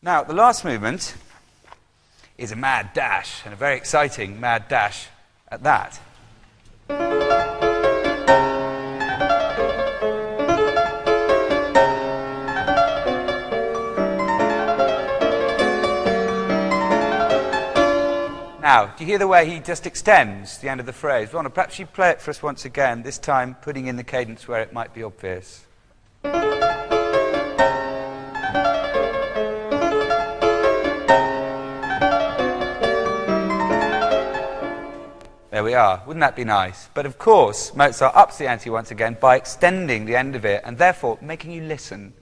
Now, the last movement is a mad dash, and a very exciting mad dash at that. Now, do you hear the way he just extends the end of the phrase? Ronna, perhaps you play it for us once again, this time putting in the cadence where it might be obvious. There we are. Wouldn't that be nice? But of course, Mozart ups the ante once again by extending the end of it and therefore making you listen.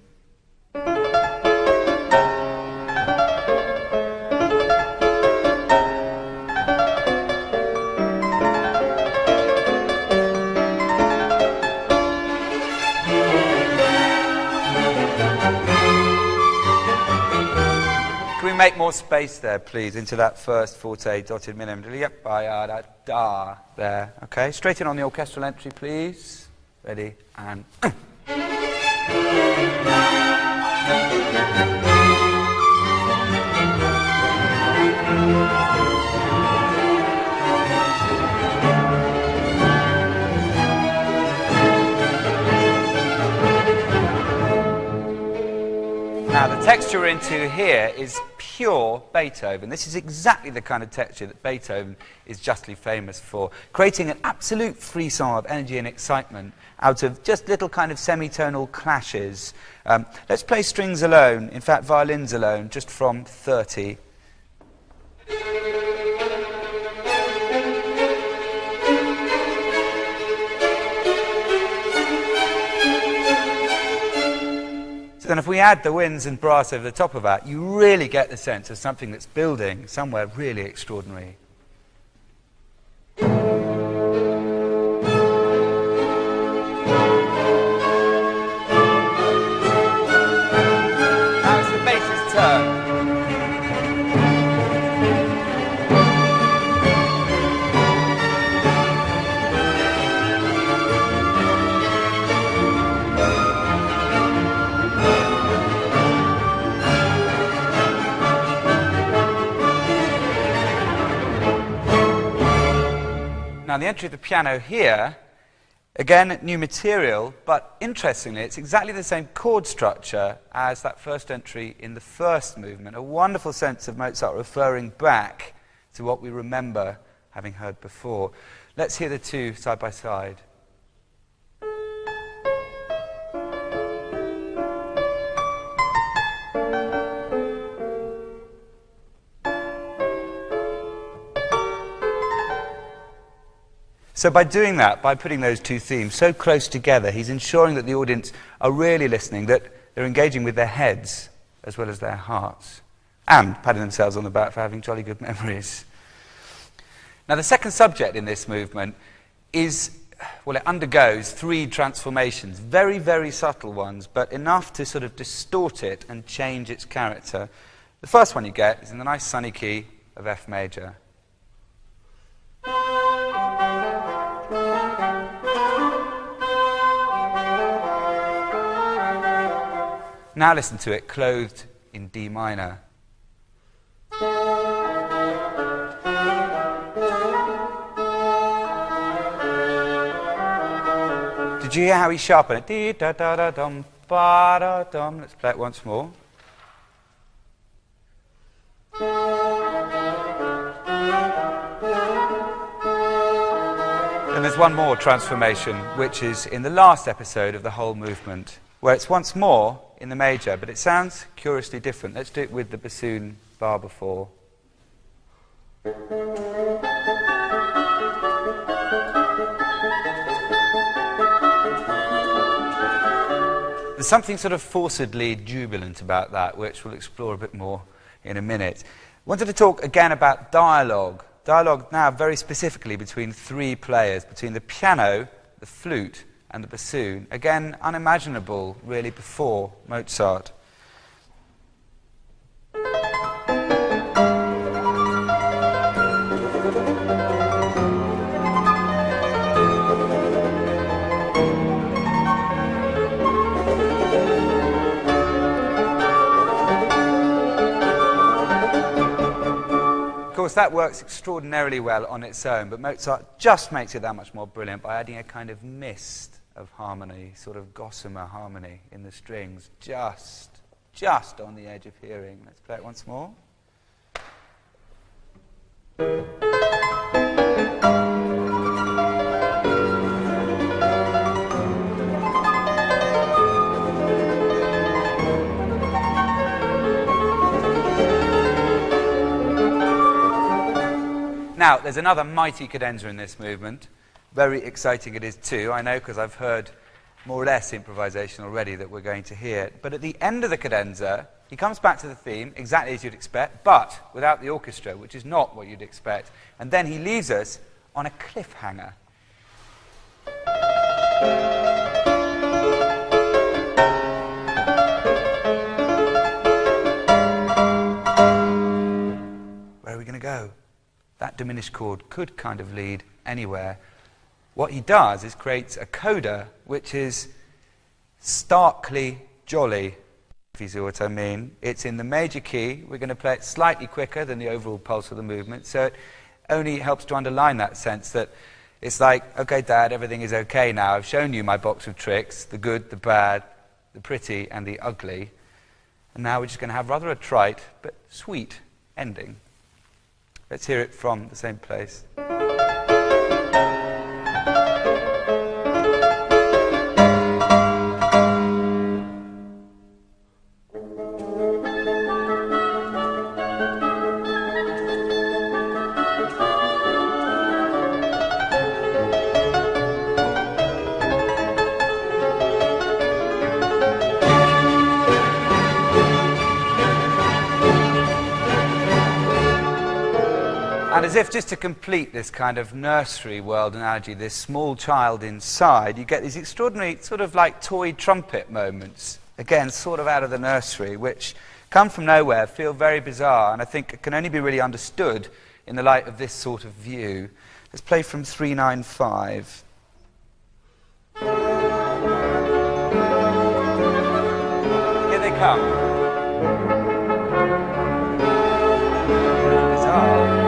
Make more space there, please, into that first forte dotted minimum. Yep, da, there. Okay, straight in on the orchestral entry, please. Ready, and... Now, the texture we're into here is pure Beethoven. This is exactly the kind of texture that Beethoven is justly famous for, creating an absolute frisson of energy and excitement out of just little kind of semitonal clashes. Let's play strings alone, in fact violins alone, just from 30. Then if we add the winds and brass over the top of that, you really get the sense of something that's building somewhere really extraordinary. Now it's the bass's turn. Now, the entry of the piano here, again, new material, but interestingly, it's exactly the same chord structure as that first entry in the first movement. A wonderful sense of Mozart referring back to what we remember having heard before. Let's hear the two side by side. So by doing that, by putting those two themes so close together, he's ensuring that the audience are really listening, that they're engaging with their heads as well as their hearts, and patting themselves on the back for having jolly good memories. Now, the second subject in this movement is, well, it undergoes three transformations, very, very subtle ones, but enough to sort of distort it and change its character. The first one you get is in the nice sunny key of F major. Now listen to it, clothed in D minor. Did you hear how he sharpened it? Dee da da da dum ba da dum. Let's play it once more. And there's one more transformation, which is in the last episode of the whole movement, where it's once more in the major, but it sounds curiously different. Let's do it with the bassoon bar before. There's something sort of forcedly jubilant about that, which we'll explore a bit more in a minute. I wanted to talk again about dialogue. Dialogue now very specifically between three players, between the piano, the flute, and the bassoon. Again, unimaginable, really, before Mozart. course, that works extraordinarily well on its own, but Mozart just makes it that much more brilliant by adding a kind of mist of harmony, sort of gossamer harmony in the strings, just on the edge of hearing. Let's play it once more. Now, there's another mighty cadenza in this movement. Very exciting it is too, I know, because I've heard more or less improvisation already that we're going to hear. But at the end of the cadenza, he comes back to the theme, exactly as you'd expect, but without the orchestra, which is not what you'd expect. And then he leaves us on a cliffhanger. Where are we going to go? That diminished chord could kind of lead anywhere. What he does is creates a coda which is starkly jolly, if you see what I mean. It's in the major key. We're going to play it slightly quicker than the overall pulse of the movement, so it only helps to underline that sense that it's like, okay, Dad, everything is okay now. I've shown you my box of tricks, the good, the bad, the pretty, and the ugly. And now we're just going to have rather a trite but sweet ending. Let's hear it from the same place. And as if just to complete this kind of nursery world analogy, this small child inside, you get these extraordinary sort of like toy trumpet moments, again, sort of out of the nursery, which come from nowhere, feel very bizarre, and I think can only be really understood in the light of this sort of view. Let's play from 395. Here they come. Bizarre.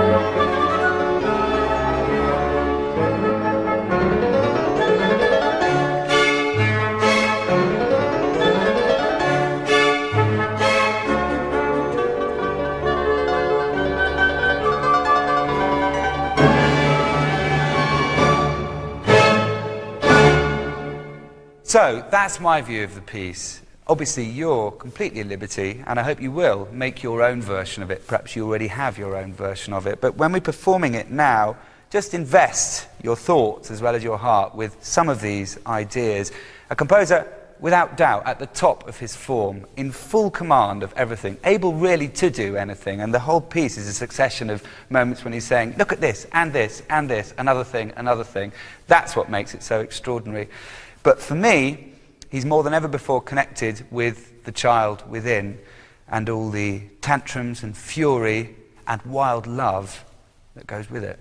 So, that's my view of the piece. Obviously, you're completely at liberty, and I hope you will make your own version of it. Perhaps you already have your own version of it. But when we're performing it now, just invest your thoughts as well as your heart with some of these ideas. A composer, without doubt, at the top of his form, in full command of everything, able really to do anything. And the whole piece is a succession of moments when he's saying, look at this, and this, and this, another thing, another thing. That's what makes it so extraordinary. But for me, he's more than ever before connected with the child within and all the tantrums and fury and wild love that goes with it.